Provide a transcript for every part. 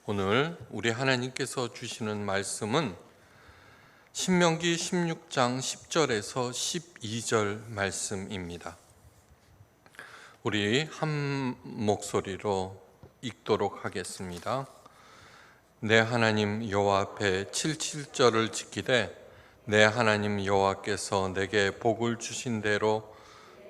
오늘 우리 하나님께서 주시는 말씀은 신명기 16장 10절에서 12절 말씀입니다. 우리 한 목소리로 읽도록 하겠습니다. 내 하나님 여호와 앞에 77절을 지키되 내 하나님 여호와께서 내게 복을 주신 대로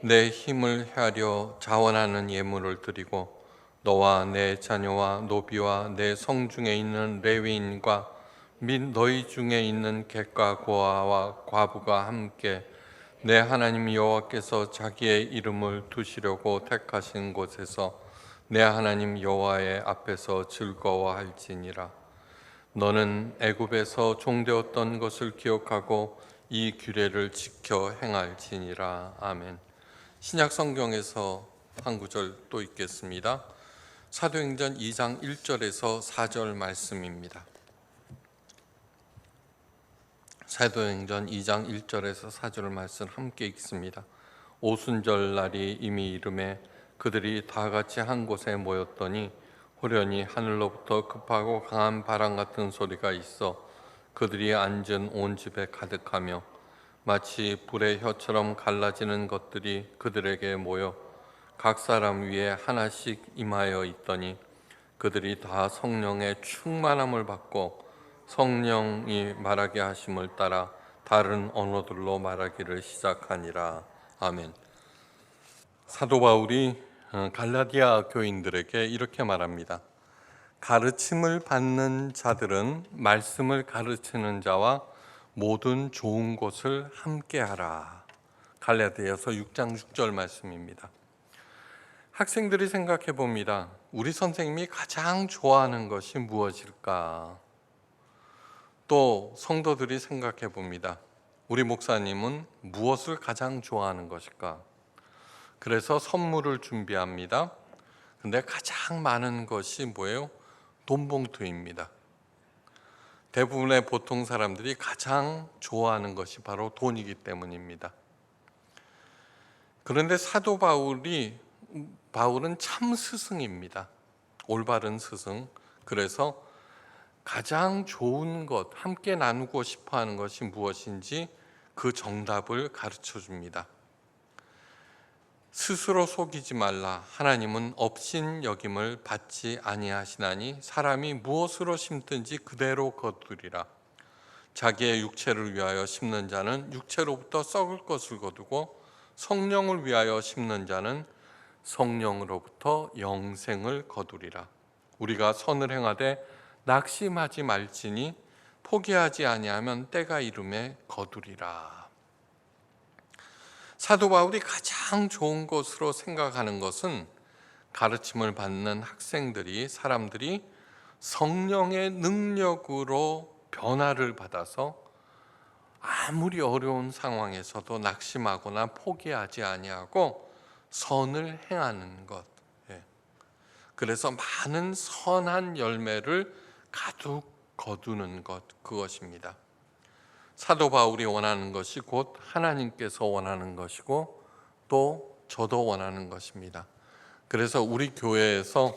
내 힘을 헤아려 자원하는 예물을 드리고 너와 내 자녀와 노비와 내 성중에 있는 레위인과 및 너희 중에 있는 객과 고아와 과부가 함께 내 하나님 여호와께서 자기의 이름을 두시려고 택하신 곳에서 내 하나님 여호와의 앞에서 즐거워할지니라. 너는 애굽에서 종되었던 것을 기억하고 이 규례를 지켜 행할지니라. 아멘. 신약 성경에서 한 구절 또 읽겠습니다. 사도행전 2장 1절에서 4절 말씀입니다. 사도행전 2장 1절에서 4절 말씀 함께 읽습니다. 오순절 날이 이미 이르매 그들이 다 같이 한 곳에 모였더니 호련히 하늘로부터 급하고 강한 바람 같은 소리가 있어 그들이 앉은 온 집에 가득하며 마치 불의 혀처럼 갈라지는 것들이 그들에게 모여 각 사람 위에 하나씩 임하여 있더니 그들이 다 성령의 충만함을 받고 성령이 말하게 하심을 따라 다른 언어들로 말하기를 시작하니라. 아멘. 사도 바울이 갈라디아 교인들에게 이렇게 말합니다. 가르침을 받는 자들은 말씀을 가르치는 자와 모든 좋은 것을 함께하라. 갈라디아서 6장 6절 말씀입니다. 학생들이 생각해 봅니다. 우리 선생님이 가장 좋아하는 것이 무엇일까? 또 성도들이 생각해 봅니다. 우리 목사님은 무엇을 가장 좋아하는 것일까? 그래서 선물을 준비합니다. 근데 가장 많은 것이 뭐예요? 돈봉투입니다. 대부분의 보통 사람들이 가장 좋아하는 것이 바로 돈이기 때문입니다. 그런데 사도 바울은 참 스승입니다. 올바른 스승. 그래서 가장 좋은 것, 함께 나누고 싶어 하는 것이 무엇인지 그 정답을 가르쳐 줍니다. 스스로 속이지 말라. 하나님은 업신여김을 받지 아니하시나니 사람이 무엇으로 심든지 그대로 거두리라. 자기의 육체를 위하여 심는 자는 육체로부터 썩을 것을 거두고 성령을 위하여 심는 자는 성령으로부터 영생을 거두리라. 우리가 선을 행하되 낙심하지 말지니 포기하지 아니하면 때가 이름에 거두리라. 사도 바울이 가장 좋은 것으로 생각하는 것은 가르침을 받는 사람들이 성령의 능력으로 변화를 받아서 아무리 어려운 상황에서도 낙심하거나 포기하지 아니하고 선을 행하는 것. 그래서 많은 선한 열매를 가득 거두는 것, 그것입니다. 사도 바울이 원하는 것이 곧 하나님께서 원하는 것이고 또 저도 원하는 것입니다. 그래서 우리 교회에서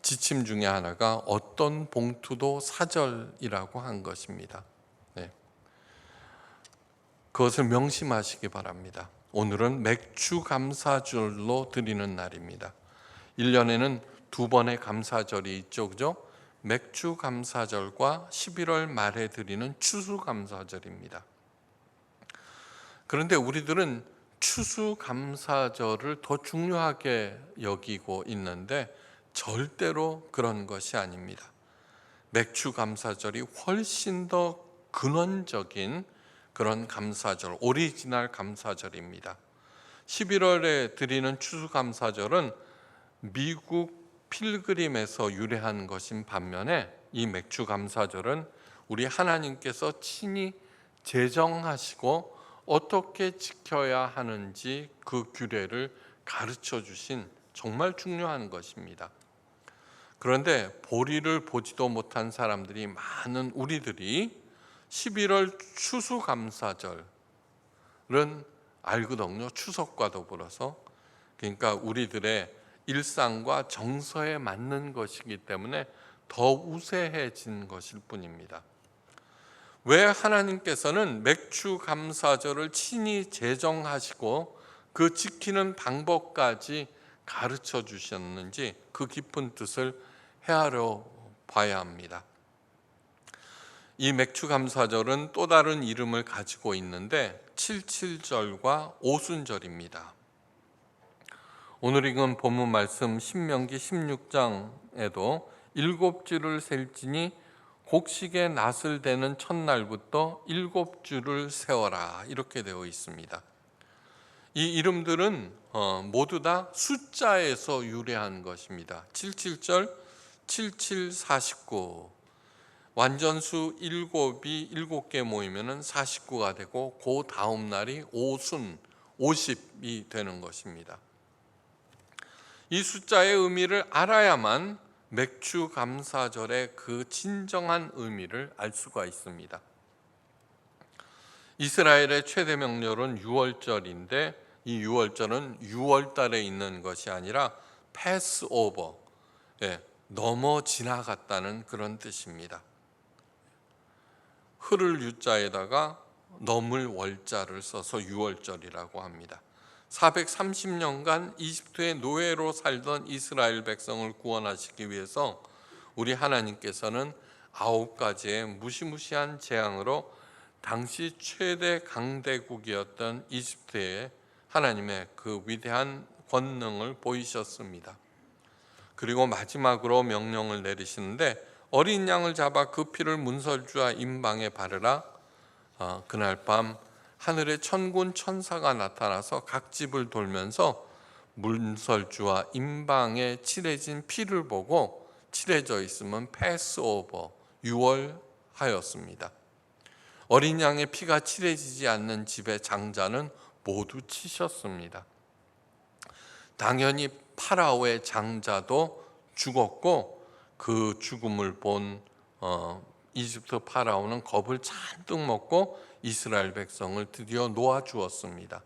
지침 중에 하나가 어떤 봉투도 사절이라고 한 것입니다. 그것을 명심하시기 바랍니다. 오늘은 맥주 감사절로 드리는 날입니다. 1년에는 2번의 감사절이 있죠, 그죠? 맥주 감사절과 11월 말에 드리는 추수 감사절입니다. 그런데 우리들은 추수 감사절을 더 중요하게 여기고 있는데 절대로 그런 것이 아닙니다. 맥주 감사절이 훨씬 더 근원적인 그런 감사절, 오리지널 감사절입니다. 11월에 드리는 추수감사절은 미국 필그림에서 유래한 것인 반면에 이 맥주감사절은 우리 하나님께서 친히 제정하시고 어떻게 지켜야 하는지 그 규례를 가르쳐 주신 정말 중요한 것입니다. 그런데 보리를 보지도 못한 사람들이 많은 우리들이 11월 추수감사절은 알거든요. 추석과 더불어서. 그러니까 우리들의 일상과 정서에 맞는 것이기 때문에 더 우세해진 것일 뿐입니다. 왜 하나님께서는 맥주감사절을 친히 제정하시고 그 지키는 방법까지 가르쳐 주셨는지 그 깊은 뜻을 헤아려 봐야 합니다. 이 맥주감사절은 또 다른 이름을 가지고 있는데 칠칠절과 오순절입니다. 오늘 읽은 본문 말씀 신명기 16장에도 7주를 셀지니 곡식의 낫을 대는 첫날부터 7주를 세워라 이렇게 되어 있습니다. 이 이름들은 모두 다 숫자에서 유래한 것입니다. 77절 7749 완전수 7이 7개 모이면 49가 되고 그 다음 날이 오순 50이 되는 것입니다. 이 숫자의 의미를 알아야만 맥주감사절의 그 진정한 의미를 알 수가 있습니다. 이스라엘의 최대 명절은 유월절인데 이 유월절은 6월달에 있는 것이 아니라 패스오버, 넘어 지나갔다는 그런 뜻입니다. 흐를 유자에다가 넘을 월자를 써서 유월절이라고 합니다. 430년간 이집트의 노예로 살던 이스라엘 백성을 구원하시기 위해서 우리 하나님께서는 9가지의 무시무시한 재앙으로 당시 최대 강대국이었던 이집트에 하나님의 그 위대한 권능을 보이셨습니다. 그리고 마지막으로 명령을 내리시는데 어린 양을 잡아 그 피를 문설주와 임방에 바르라. 그날 밤 하늘에 천군 천사가 나타나서 각 집을 돌면서 문설주와 임방에 칠해진 피를 보고 칠해져 있으면 패스오버, 유월하였습니다. 어린 양의 피가 칠해지지 않는 집의 장자는 모두 치셨습니다. 당연히 파라오의 장자도 죽었고 그 죽음을 본 이집트 파라오는 겁을 잔뜩 먹고 이스라엘 백성을 드디어 놓아주었습니다.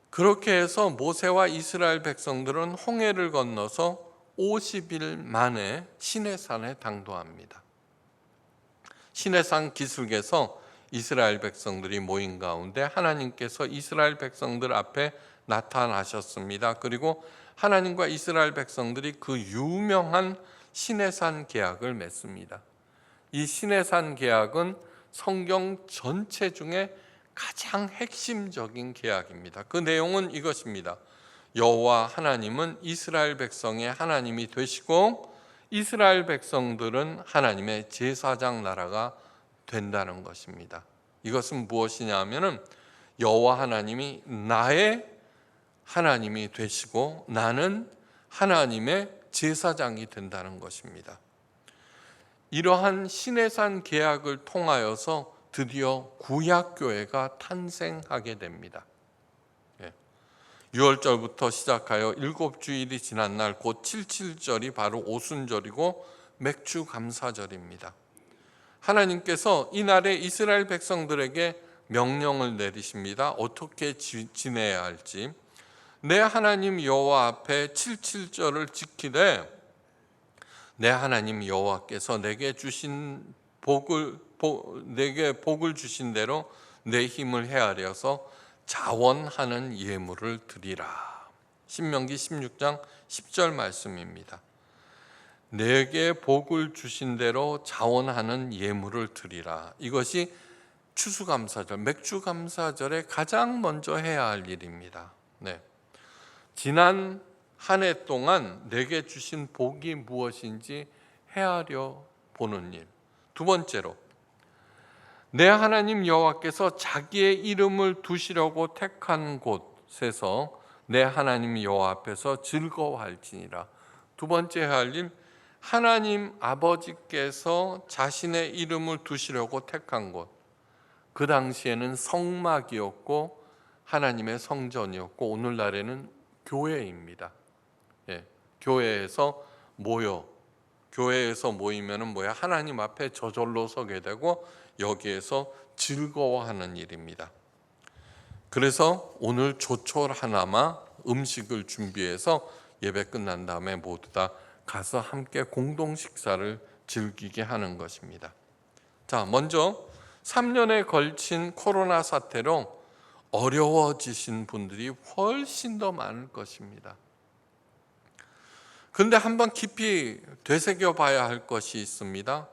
그렇게 해서 모세와 이스라엘 백성들은 홍해를 건너서 50일 만에 시내산에 당도합니다. 시내산 기슭에서 이스라엘 백성들이 모인 가운데 하나님께서 이스라엘 백성들 앞에 나타나셨습니다. 그리고 하나님과 이스라엘 백성들이 그 유명한 시내산 계약을 맺습니다. 이 시내산 계약은 성경 전체 중에 가장 핵심적인 계약입니다. 그 내용은 이것입니다. 여호와 하나님은 이스라엘 백성의 하나님이 되시고 이스라엘 백성들은 하나님의 제사장 나라가 된다는 것입니다. 이것은 무엇이냐 하면은 여호와 하나님이 나의 하나님이 되시고 나는 하나님의 제사장이 된다는 것입니다. 이러한 시내산 계약을 통하여서 드디어 구약교회가 탄생하게 됩니다. 6월절부터 시작하여 7주일이 지난 날 곧 77절이 바로 오순절이고 맥주감사절입니다. 하나님께서 이날에 이스라엘 백성들에게 명령을 내리십니다. 어떻게 지내야 할지. 내 하나님 여호와 앞에 77절을 지키되 내 하나님 여호와께서 내게 복을 주신 대로 내 힘을 헤아려서 자원하는 예물을 드리라. 신명기 16장 10절 말씀입니다. 내게 복을 주신 대로 자원하는 예물을 드리라. 이것이 추수감사절, 맥주감사절에 가장 먼저 해야 할 일입니다. 지난 한 해 동안 내게 주신 복이 무엇인지 헤아려 보는 일. 두 번째로, 내 하나님 여호와께서 자기의 이름을 두시려고 택한 곳에서 내 하나님 여호와 앞에서 즐거워할지니라. 두 번째 해야 할 일, 하나님 아버지께서 자신의 이름을 두시려고 택한 곳. 그 당시에는 성막이었고 하나님의 성전이었고 오늘날에는 교회입니다. 교회에서 모이면은 하나님 앞에 저절로 서게 되고 여기에서 즐거워하는 일입니다. 그래서 오늘 조촐하나마 음식을 준비해서 예배 끝난 다음에 모두 다 가서 함께 공동 식사를 즐기게 하는 것입니다. 자, 먼저 3년에 걸친 코로나 사태로 어려워지신 분들이 훨씬 더 많을 것입니다. 그런데 한번 깊이 되새겨 봐야 할 것이 있습니다.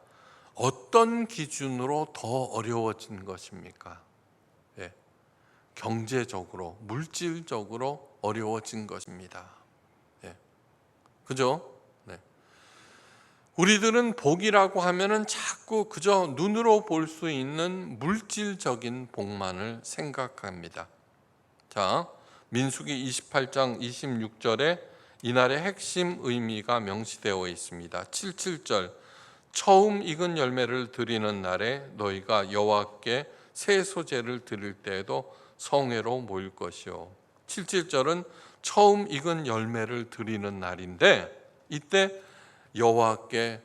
어떤 기준으로 더 어려워진 것입니까? 예, 경제적으로, 물질적으로 어려워진 것입니다. 예, 그죠? 네. 우리들은 복이라고 하면은 자꾸 그저 눈으로 볼 수 있는 물질적인 복만을 생각합니다. 자, 민수기 28장 26절에 이날의 핵심 의미가 명시되어 있습니다. 77절, 처음 익은 열매를 드리는 날에 너희가 여호와께 새 소재를 드릴 때에도 성회로 모일 것이요. 77절은 처음 익은 열매를 드리는 날인데, 이때 여호와께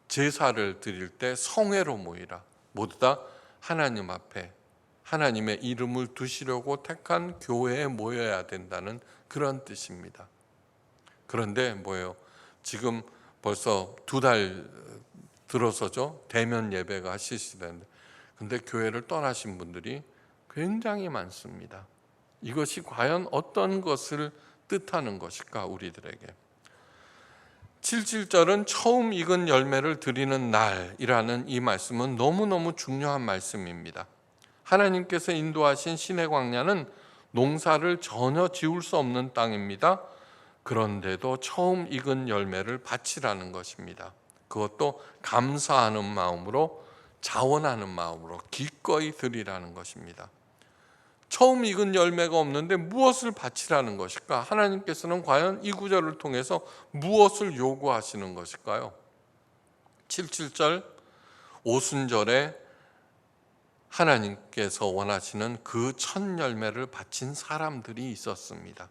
제사를 드릴 때 성회로 모이라. 모두 다 하나님 앞에 하나님의 이름을 두시려고 택한 교회에 모여야 된다는 그런 뜻입니다. 그런데 뭐예요? 지금 벌써 2달 들어서죠, 대면 예배가 실시되는데, 근데 교회를 떠나신 분들이 굉장히 많습니다. 이것이 과연 어떤 것을 뜻하는 것일까, 우리들에게? 77절은 처음 익은 열매를 드리는 날이라는 이 말씀은 너무너무 중요한 말씀입니다. 하나님께서 인도하신 신의 광야는 농사를 전혀 지을 수 없는 땅입니다. 그런데도 처음 익은 열매를 바치라는 것입니다. 그것도 감사하는 마음으로, 자원하는 마음으로 기꺼이 드리라는 것입니다. 처음 익은 열매가 없는데 무엇을 바치라는 것일까? 하나님께서는 과연 이 구절을 통해서 무엇을 요구하시는 것일까요? 77절 오순절에 하나님께서 원하시는 그 첫 열매를 바친 사람들이 있었습니다.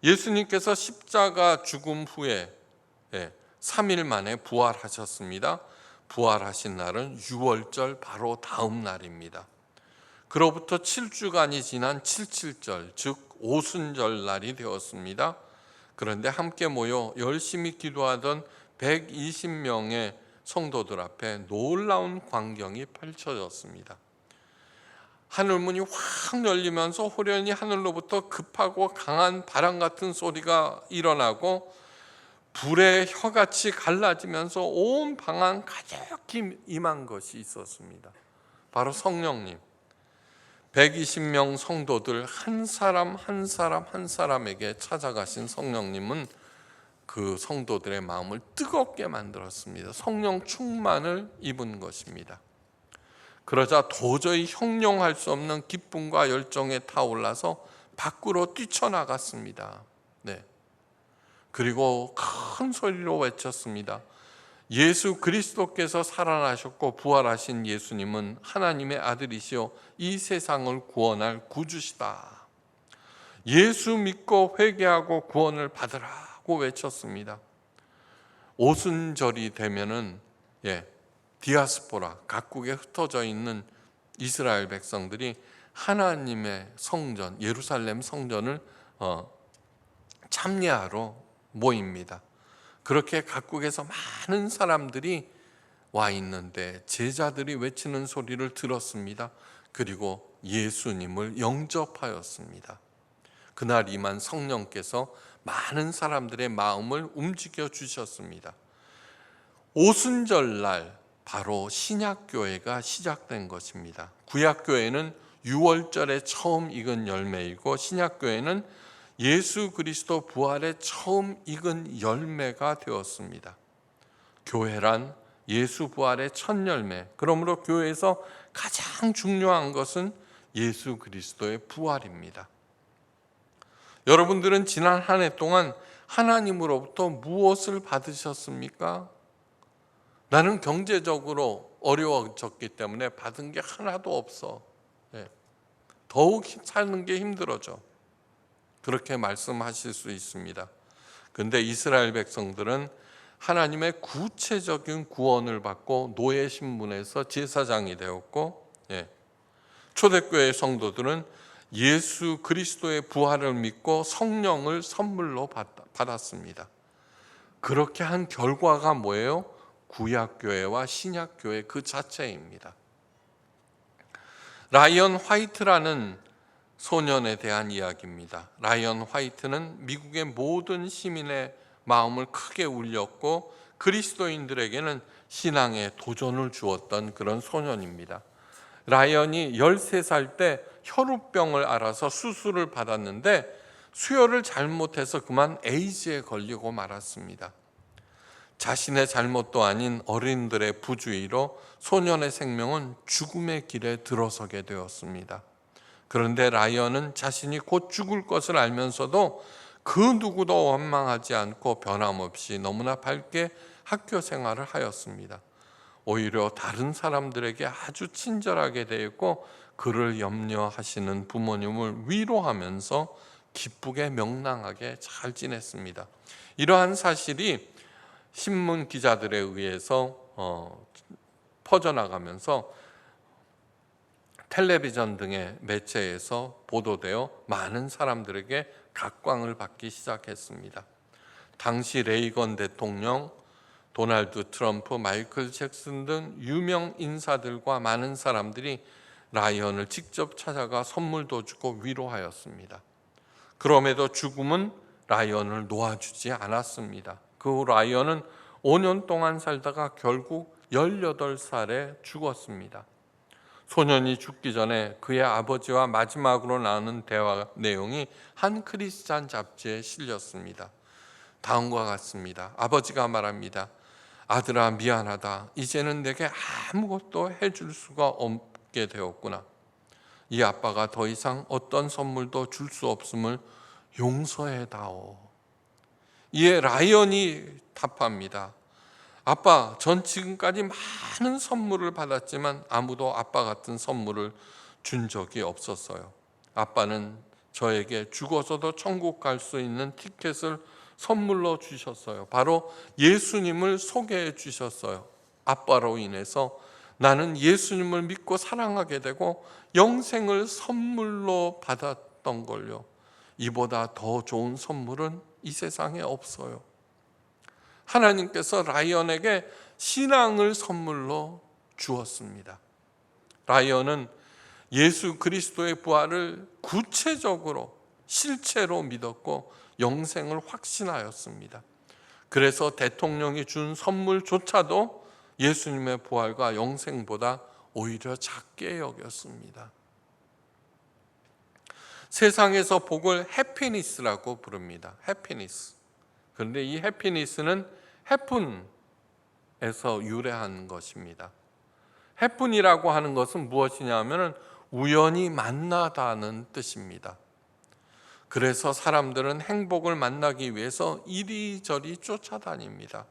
예수님께서 십자가 죽음 후에 3일 만에 부활하셨습니다. 부활하신 날은 유월절 바로 다음 날입니다. 그로부터 7주간이 지난 77절, 즉 오순절 날이 되었습니다. 그런데 함께 모여 열심히 기도하던 120명의 성도들 앞에 놀라운 광경이 펼쳐졌습니다. 하늘문이 확 열리면서 호련히 하늘로부터 급하고 강한 바람 같은 소리가 일어나고 불의 혀같이 갈라지면서 온 방 안 가득히 임한 것이 있었습니다. 바로 성령님. 120명 성도들 한 사람 한 사람 한 사람에게 찾아가신 성령님은 그 성도들의 마음을 뜨겁게 만들었습니다. 성령 충만을 입은 것입니다. 그러자 도저히 형용할 수 없는 기쁨과 열정에 타올라서 밖으로 뛰쳐나갔습니다. 네. 그리고 큰 소리로 외쳤습니다. 예수 그리스도께서 살아나셨고 부활하신 예수님은 하나님의 아들이시요 이 세상을 구원할 구주시다. 예수 믿고 회개하고 구원을 받으라고 외쳤습니다. 오순절이 되면은 디아스포라, 각국에 흩어져 있는 이스라엘 백성들이 하나님의 성전, 예루살렘 성전을 참여하러 모입니다. 그렇게 각국에서 많은 사람들이 와 있는데 제자들이 외치는 소리를 들었습니다. 그리고 예수님을 영접하였습니다. 그날 임한 성령께서 많은 사람들의 마음을 움직여 주셨습니다. 오순절날 바로 신약교회가 시작된 것입니다. 구약교회는 유월절에 처음 익은 열매이고 신약교회는 예수 그리스도 부활의 처음 익은 열매가 되었습니다. 교회란 예수 부활의 첫 열매. 그러므로 교회에서 가장 중요한 것은 예수 그리스도의 부활입니다. 여러분들은 지난 한 해 동안 하나님으로부터 무엇을 받으셨습니까? 나는 경제적으로 어려워졌기 때문에 받은 게 하나도 없어. 더욱 사는 게 힘들어져. 그렇게 말씀하실 수 있습니다. 그런데 이스라엘 백성들은 하나님의 구체적인 구원을 받고 노예 신분에서 제사장이 되었고, 초대교회 성도들은 예수 그리스도의 부활을 믿고 성령을 선물로 받았습니다. 그렇게 한 결과가 뭐예요? 구약교회와 신약교회 그 자체입니다. 라이언 화이트라는 소년에 대한 이야기입니다. 라이언 화이트는 미국의 모든 시민의 마음을 크게 울렸고 그리스도인들에게는 신앙의 도전을 주었던 그런 소년입니다. 라이언이 13살 때 혈우병을 앓아서 수술을 받았는데 수혈을 잘못해서 그만 에이즈에 걸리고 말았습니다. 자신의 잘못도 아닌 어른들의 부주의로 소년의 생명은 죽음의 길에 들어서게 되었습니다. 그런데 라이언은 자신이 곧 죽을 것을 알면서도 그 누구도 원망하지 않고 변함없이 너무나 밝게 학교 생활을 하였습니다. 오히려 다른 사람들에게 아주 친절하게 대했고 그를 염려하시는 부모님을 위로하면서 기쁘게 명랑하게 잘 지냈습니다. 이러한 사실이 신문 기자들에 의해서 퍼져나가면서 텔레비전 등의 매체에서 보도되어 많은 사람들에게 각광을 받기 시작했습니다. 당시 레이건 대통령, 도널드 트럼프, 마이클 잭슨 등 유명 인사들과 많은 사람들이 라이언을 직접 찾아가 선물도 주고 위로하였습니다. 그럼에도 죽음은 라이언을 놓아주지 않았습니다. 그 후 라이언은 5년 동안 살다가 결국 18살에 죽었습니다. 소년이 죽기 전에 그의 아버지와 마지막으로 나눈 대화 내용이 한 크리스찬 잡지에 실렸습니다. 다음과 같습니다. 아버지가 말합니다. 아들아, 미안하다. 이제는 내게 아무것도 해줄 수가 없게 되었구나. 이 아빠가 더 이상 어떤 선물도 줄 수 없음을 용서해다오. 이에 라이언이 답합니다. 아빠, 전 지금까지 많은 선물을 받았지만 아무도 아빠 같은 선물을 준 적이 없었어요. 아빠는 저에게 죽어서도 천국 갈 수 있는 티켓을 선물로 주셨어요. 바로 예수님을 소개해 주셨어요. 아빠로 인해서 나는 예수님을 믿고 사랑하게 되고 영생을 선물로 받았던 걸요. 이보다 더 좋은 선물은 이 세상에 없어요. 하나님께서 라이언에게 신앙을 선물로 주었습니다. 라이언은 예수 그리스도의 부활을 구체적으로 실체로 믿었고 영생을 확신하였습니다. 그래서 대통령이 준 선물조차도 예수님의 부활과 영생보다 오히려 작게 여겼습니다. 세상에서 복을 해피니스라고 부릅니다. 해피니스. 그런데 이 해피니스는 해픈에서 유래한 것입니다. 해픈이라고 하는 것은 무엇이냐면 우연히 만나다는 뜻입니다. 그래서 사람들은 행복을 만나기 위해서 이리저리 쫓아다닙니다.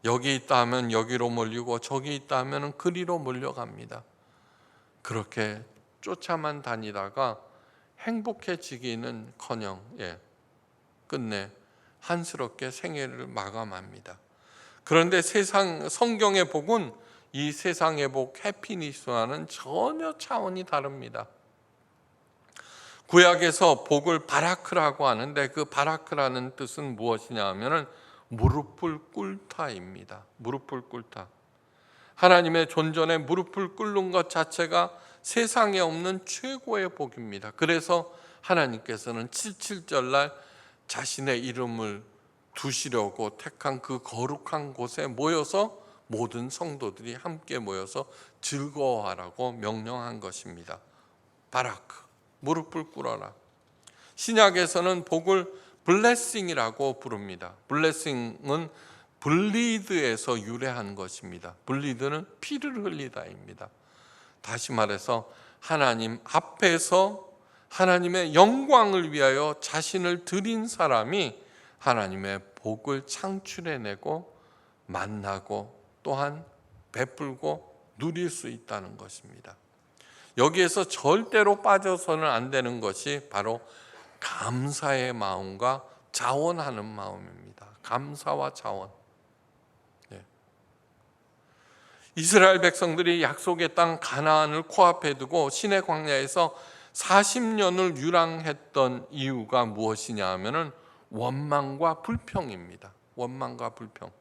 여기 있다 하면 여기로 몰리고 저기 있다 하면 그리로 몰려갑니다. 그렇게 쫓아만 다니다가 행복해지기는커녕 끝내 한스럽게 생애를 마감합니다. 그런데 성경의 복은 이 세상의 복 해피니스와는 전혀 차원이 다릅니다. 구약에서 복을 바라크라고 하는데 그 바라크라는 뜻은 무엇이냐 하면은 무릎을 꿇다입니다. 무릎을 꿇다. 하나님의 존전에 무릎을 꿇는 것 자체가 세상에 없는 최고의 복입니다. 그래서 하나님께서는 77절날 자신의 이름을 두시려고 택한 그 거룩한 곳에 모여서 모든 성도들이 함께 모여서 즐거워하라고 명령한 것입니다. 바라크, 무릎을 꿇어라. 신약에서는 복을 블레싱이라고 부릅니다. 블레싱은 블리드에서 유래한 것입니다. 블리드는 피를 흘리다입니다. 다시 말해서 하나님 앞에서 하나님의 영광을 위하여 자신을 드린 사람이 하나님의 복을 창출해내고 만나고 또한 베풀고 누릴 수 있다는 것입니다. 여기에서 절대로 빠져서는 안 되는 것이 바로 감사의 마음과 자원하는 마음입니다. 감사와 자원. 이스라엘 백성들이 약속의 땅 가나안을 코앞에 두고 시내 광야에서 40년을 유랑했던 이유가 무엇이냐 하면은 원망과 불평입니다. 원망과 불평.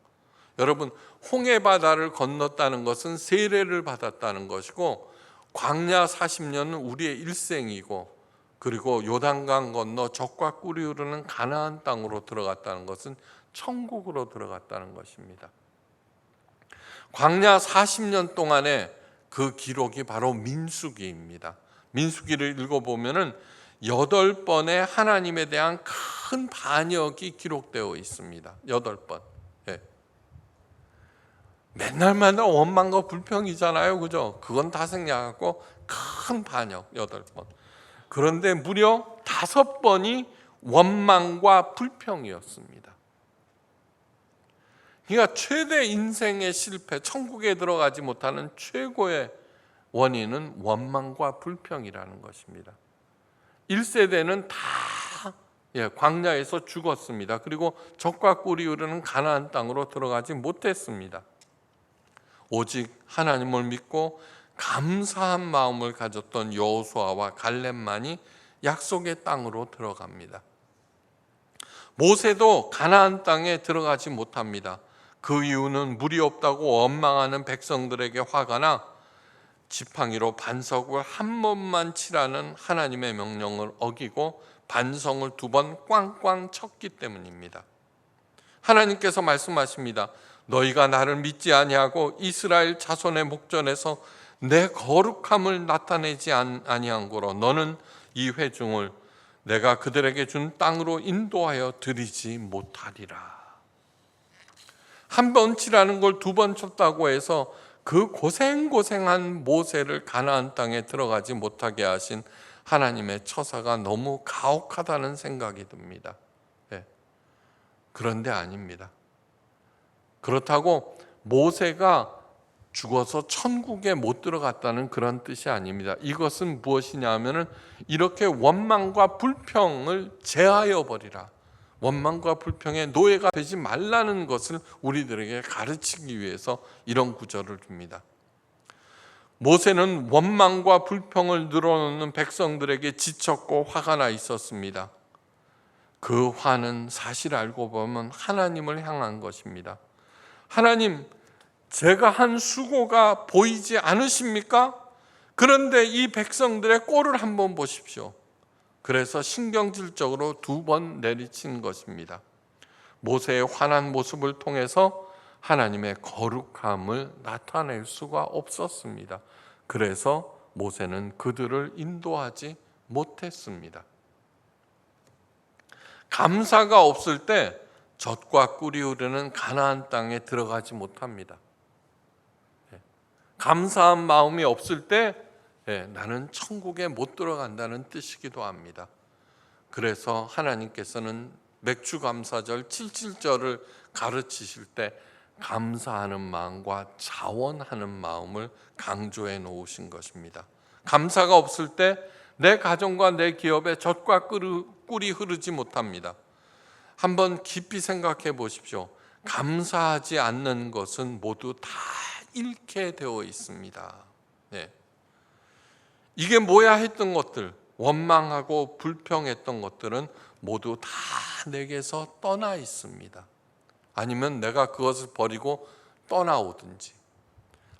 여러분, 홍해 바다를 건넜다는 것은 세례를 받았다는 것이고, 광야 40년은 우리의 일생이고, 그리고 요단강 건너 젖과 꿀이 흐르는 가나안 땅으로 들어갔다는 것은 천국으로 들어갔다는 것입니다. 광야 40년 동안에 그 기록이 바로 민수기입니다. 민수기를 읽어보면은 8번의 하나님에 대한 큰 반역이 기록되어 있습니다. 8번. 예. 맨날 원망과 불평이잖아요. 그죠? 그건 다 생략하고 큰 반역 8번. 그런데 무려 5번이 원망과 불평이었습니다. 그러니까 최대 인생의 실패, 천국에 들어가지 못하는 최고의 원인은 원망과 불평이라는 것입니다. 1세대는 다 광야에서 죽었습니다. 그리고 젖과 꿀이 흐르는 가나안 땅으로 들어가지 못했습니다. 오직 하나님을 믿고 감사한 마음을 가졌던 여호수아와 갈렙만이 약속의 땅으로 들어갑니다. 모세도 가나안 땅에 들어가지 못합니다. 그 이유는 물이 없다고 원망하는 백성들에게 화가 나 지팡이로 반석을 한 번만 치라는 하나님의 명령을 어기고 반성을 2번 꽝꽝 쳤기 때문입니다. 하나님께서 말씀하십니다. 너희가 나를 믿지 아니하고 이스라엘 자손의 목전에서 내 거룩함을 나타내지 아니한 거로 너는 이 회중을 내가 그들에게 준 땅으로 인도하여 드리지 못하리라. 한 번 치라는 걸 2번 쳤다고 해서 그 고생한 모세를 가나안 땅에 들어가지 못하게 하신 하나님의 처사가 너무 가혹하다는 생각이 듭니다. 네. 그런데 아닙니다. 그렇다고 모세가 죽어서 천국에 못 들어갔다는 그런 뜻이 아닙니다. 이것은 무엇이냐 하면은 이렇게 원망과 불평을 제하여 버리라. 원망과 불평의 노예가 되지 말라는 것을 우리들에게 가르치기 위해서 이런 구절을 줍니다. 모세는 원망과 불평을 늘어놓는 백성들에게 지쳤고 화가 나 있었습니다. 그 화는 사실 알고 보면 하나님을 향한 것입니다. 하나님, 제가 한 수고가 보이지 않으십니까? 그런데 이 백성들의 꼴을 한번 보십시오. 그래서 신경질적으로 2번 내리친 것입니다. 모세의 화난 모습을 통해서 하나님의 거룩함을 나타낼 수가 없었습니다. 그래서 모세는 그들을 인도하지 못했습니다. 감사가 없을 때 젖과 꿀이 흐르는 가나안 땅에 들어가지 못합니다. 감사한 마음이 없을 때 나는 천국에 못 들어간다는 뜻이기도 합니다. 그래서 하나님께서는 맥주감사절 77절을 가르치실 때 감사하는 마음과 자원하는 마음을 강조해 놓으신 것입니다. 감사가 없을 때 내 가정과 내 기업에 젖과 꿀이 흐르지 못합니다. 한번 깊이 생각해 보십시오. 감사하지 않는 것은 모두 다 잃게 되어 있습니다. 네. 이게 뭐야 했던 것들, 원망하고 불평했던 것들은 모두 다 내게서 떠나 있습니다. 아니면 내가 그것을 버리고 떠나오든지.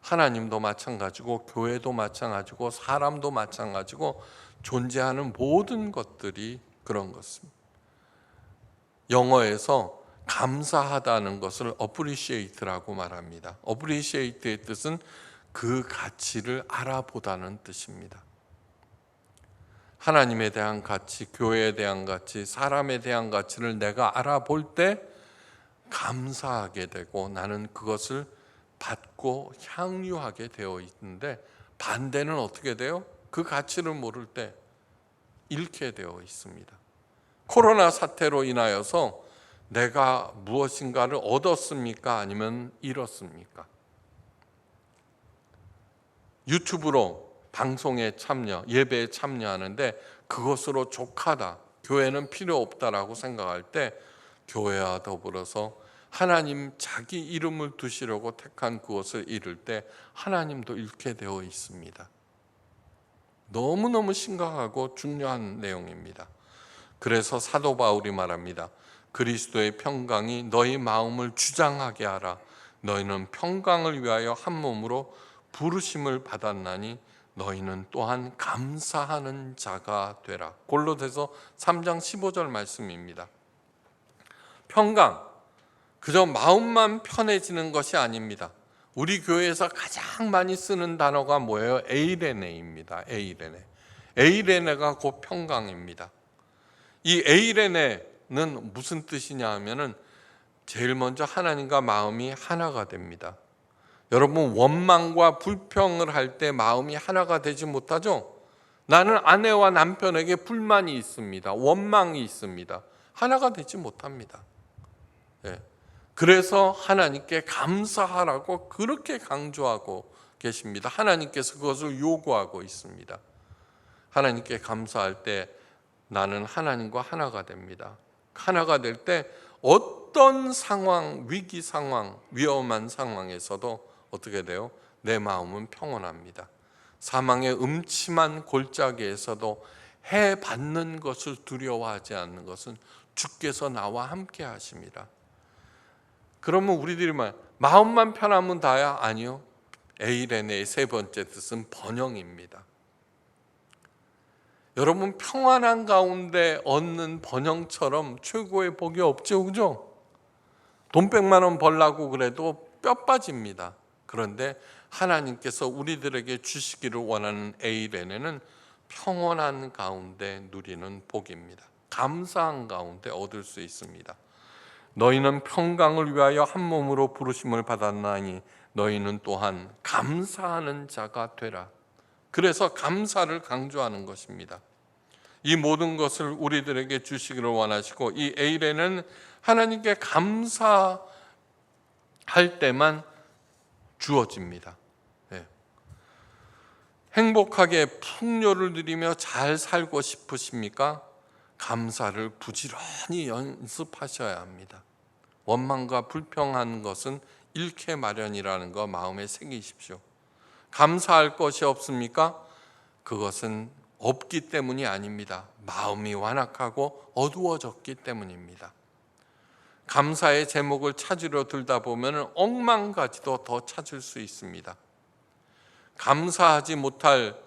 하나님도 마찬가지고 교회도 마찬가지고 사람도 마찬가지고 존재하는 모든 것들이 그런 것입니다. 영어에서 감사하다는 것을 appreciate라고 말합니다. appreciate의 뜻은 그 가치를 알아보다는 뜻입니다. 하나님에 대한 가치, 교회에 대한 가치, 사람에 대한 가치를 내가 알아볼 때 감사하게 되고 나는 그것을 받고 향유하게 되어 있는데, 반대는 어떻게 돼요? 그 가치를 모를 때 잃게 되어 있습니다. 코로나 사태로 인하여서 내가 무엇인가를 얻었습니까? 아니면 잃었습니까? 유튜브로 방송에 참여, 예배에 참여하는데 그것으로 족하다, 교회는 필요 없다라고 생각할 때 교회와 더불어서 하나님 자기 이름을 두시려고 택한 그것을 잃을 때 하나님도 잃게 되어 있습니다. 너무너무 심각하고 중요한 내용입니다. 그래서 사도 바울이 말합니다. 그리스도의 평강이 너희 마음을 주장하게 하라. 너희는 평강을 위하여 한 몸으로 부르심을 받았나니 너희는 또한 감사하는 자가 되라. 골로새서 3장 15절 말씀입니다. 평강, 그저 마음만 편해지는 것이 아닙니다. 우리 교회에서 가장 많이 쓰는 단어가 뭐예요? 에이레네입니다. 에이레네가 곧 평강입니다. 이 에이레네는 무슨 뜻이냐 하면은 제일 먼저 하나님과 마음이 하나가 됩니다. 여러분, 원망과 불평을 할 때 마음이 하나가 되지 못하죠? 나는 아내와 남편에게 불만이 있습니다. 원망이 있습니다. 하나가 되지 못합니다. 그래서 하나님께 감사하라고 그렇게 강조하고 계십니다. 하나님께서 그것을 요구하고 있습니다. 하나님께 감사할 때 나는 하나님과 하나가 됩니다. 하나가 될 때 어떤 상황, 위기 상황, 위험한 상황에서도 어떻게 돼요? 내 마음은 평온합니다. 사망의 음침한 골짜기에서도 해 받는 것을 두려워하지 않는 것은 주께서 나와 함께 하십니다. 그러면 우리들이 마음만 편하면 다야? 아니요. 에이레네의 세 번째 뜻은 번영입니다. 여러분, 평안한 가운데 얻는 번영처럼 최고의 복이 없죠, 그죠? 돈 100만 원 벌라고 그래도 뼈 빠집니다. 그런데 하나님께서 우리들에게 주시기를 원하는 에이레네는 평온한 가운데 누리는 복입니다. 감사한 가운데 얻을 수 있습니다. 너희는 평강을 위하여 한 몸으로 부르심을 받았나니 너희는 또한 감사하는 자가 되라. 그래서 감사를 강조하는 것입니다. 이 모든 것을 우리들에게 주시기를 원하시고, 이 에이레는 하나님께 감사할 때만 주어집니다. 행복하게 풍요를 누리며 잘 살고 싶으십니까? 감사를 부지런히 연습하셔야 합니다. 원망과 불평한 것은 잃게 마련이라는 거 마음에 새기십시오. 감사할 것이 없습니까? 그것은 없기 때문이 아닙니다. 마음이 완악하고 어두워졌기 때문입니다. 감사의 제목을 찾으려 들다 보면 억만 가지도 더 찾을 수 있습니다. 감사하지 못할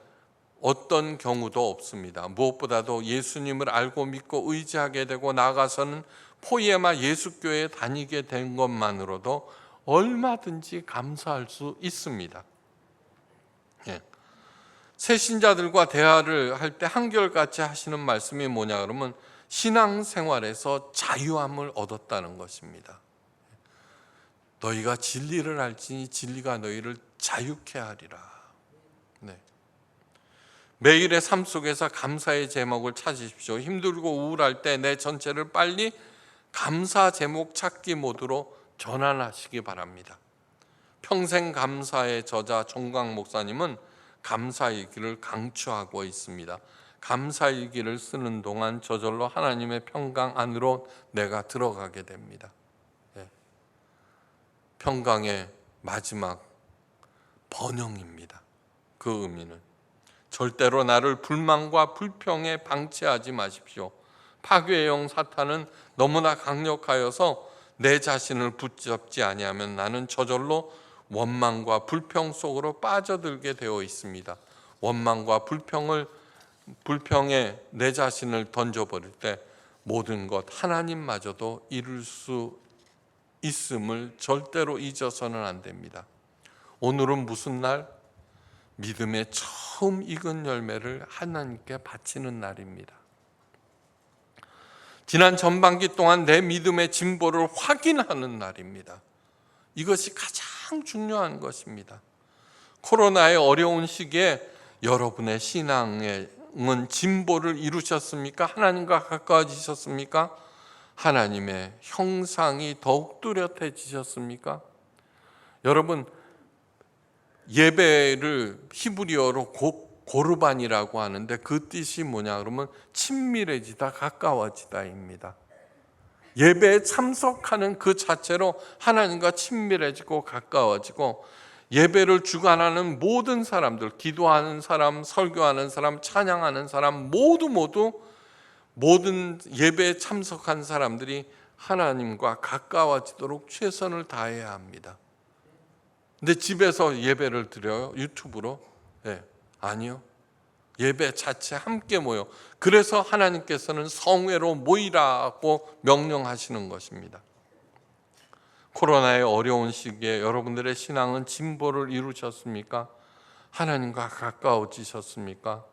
어떤 경우도 없습니다. 무엇보다도 예수님을 알고 믿고 의지하게 되고 나아가서는 포이에마 예수교회에 다니게 된 것만으로도 얼마든지 감사할 수 있습니다. 새신자들과 대화를 할 때 한결같이 하시는 말씀이 뭐냐 그러면 신앙생활에서 자유함을 얻었다는 것입니다. 너희가 진리를 알지니 진리가 너희를 자유케 하리라. 매일의 삶 속에서 감사의 제목을 찾으십시오. 힘들고 우울할 때 내 전체를 빨리 감사 제목 찾기 모드로 전환하시기 바랍니다. 평생 감사의 저자 정광 목사님은 감사일기를 강추하고 있습니다. 감사일기를 쓰는 동안 저절로 하나님의 평강 안으로 내가 들어가게 됩니다. 평강의 마지막 번영입니다. 그 의미는 절대로 나를 불만과 불평에 방치하지 마십시오. 파괴형 사탄은 너무나 강력하여서 내 자신을 붙잡지 아니하면 나는 저절로 원망과 불평 속으로 빠져들게 되어 있습니다. 원망과 불평에 내 자신을 던져버릴 때 모든 것 하나님마저도 이룰 수 있음을 절대로 잊어서는 안 됩니다. 오늘은 무슨 날? 믿음의 처음 익은 열매를 하나님께 바치는 날입니다. 지난 전반기 동안 내 믿음의 진보를 확인하는 날입니다. 이것이 가장 중요한 것입니다. 코로나의 어려운 시기에 여러분의 신앙은 진보를 이루셨습니까? 하나님과 가까워지셨습니까? 하나님의 형상이 더욱 뚜렷해지셨습니까? 여러분, 예배를 히브리어로 고르반이라고 하는데 그 뜻이 뭐냐 그러면 친밀해지다, 가까워지다입니다. 예배에 참석하는 그 자체로 하나님과 친밀해지고 가까워지고, 예배를 주관하는 모든 사람들, 기도하는 사람, 설교하는 사람, 찬양하는 사람 모두 모든 예배에 참석한 사람들이 하나님과 가까워지도록 최선을 다해야 합니다. 근데 집에서 예배를 드려요? 유튜브로? 네, 아니요. 예배 자체 함께 모여. 그래서 하나님께서는 성회로 모이라고 명령하시는 것입니다. 코로나의 어려운 시기에 여러분들의 신앙은 진보를 이루셨습니까? 하나님과 가까워지셨습니까?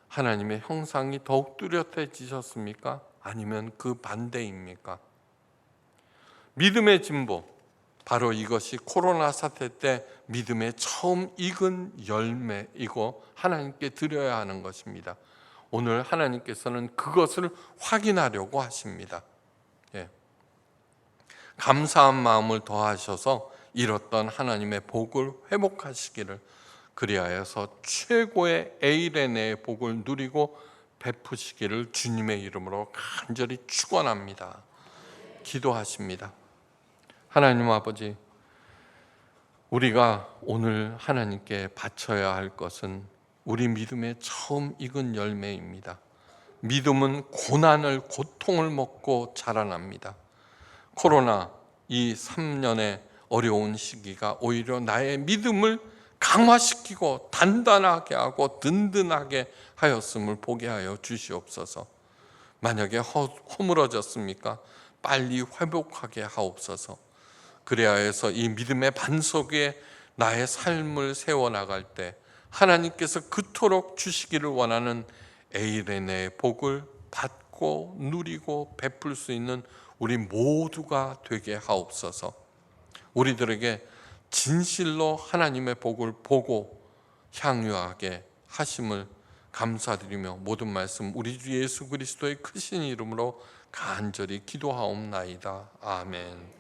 하나님의 형상이 더욱 뚜렷해지셨습니까? 아니면 그 반대입니까? 믿음의 진보, 바로 이것이 코로나 사태 때 믿음의 처음 익은 열매이고 하나님께 드려야 하는 것입니다. 오늘 하나님께서는 그것을 확인하려고 하십니다. 감사한 마음을 더하셔서 잃었던 하나님의 복을 회복하시기를, 그리하여서 최고의 에이레네의 복을 누리고 베푸시기를 주님의 이름으로 간절히 축원합니다. 기도하십니다. 하나님 아버지, 우리가 오늘 하나님께 바쳐야 할 것은 우리 믿음의 처음 익은 열매입니다. 믿음은 고난을, 고통을 먹고 자라납니다. 코로나 이 3년의 어려운 시기가 오히려 나의 믿음을 강화시키고 단단하게 하고 든든하게 하였음을 보게 하여 주시옵소서. 만약에 허물어졌습니까? 빨리 회복하게 하옵소서. 그래야 해서 이 믿음의 반석 위에 나의 삶을 세워나갈 때 하나님께서 그토록 주시기를 원하는 에이레네의 복을 받고 누리고 베풀 수 있는 우리 모두가 되게 하옵소서. 우리들에게 진실로 하나님의 복을 보고 향유하게 하심을 감사드리며 모든 말씀 우리 주 예수 그리스도의 크신 이름으로 간절히 기도하옵나이다. 아멘.